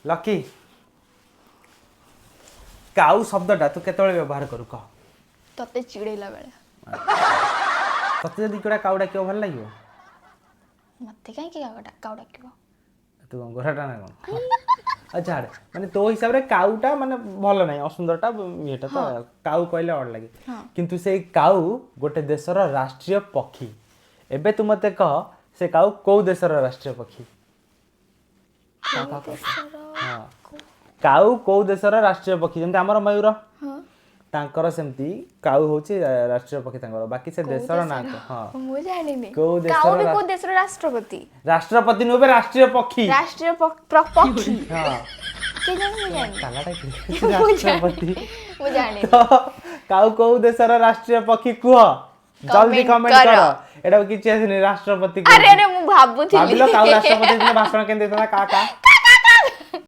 lucky काऊ शब्दटा तू केतବେଳେ व्यवहार करू कह तते चिड़ेला बेले तते जदि कोडा काउडा क्यों भल लागियो मते काहे कि काउडा किबो तू गोराटा ना कोन अच्छा माने तो हिसाब रे काउटा माने भल नाही असुंदरटा एटा तो काऊ कहले अड लागे किंतु से काऊ गोटे देशर राष्ट्रीय पक्षी एबे तू मते कह से काऊ को देशर राष्ट्रीय पक्षी हां काऊ को देशर राष्ट्रीय पक्षी जेंते हमर मयूर तांकर सेमती काऊ होची राष्ट्रीय पक्षी तांकर बाकी से देशर ना हां मु जानि नै को काऊ भी देशर को देशर राष्ट्रपति नुबे राष्ट्रीय पक्षी पक्षी हां के जानि मु जानि कालाटा राष्ट्रपति मु जानि काऊ को देशर राष्ट्रीय पक्षी कुह जल्दी कमेंट कर एडा किछि राष्ट्रपति अरे अरे मु भाबुथिली भाबिलो काऊ राष्ट्रपति दिन भाषण केन देता का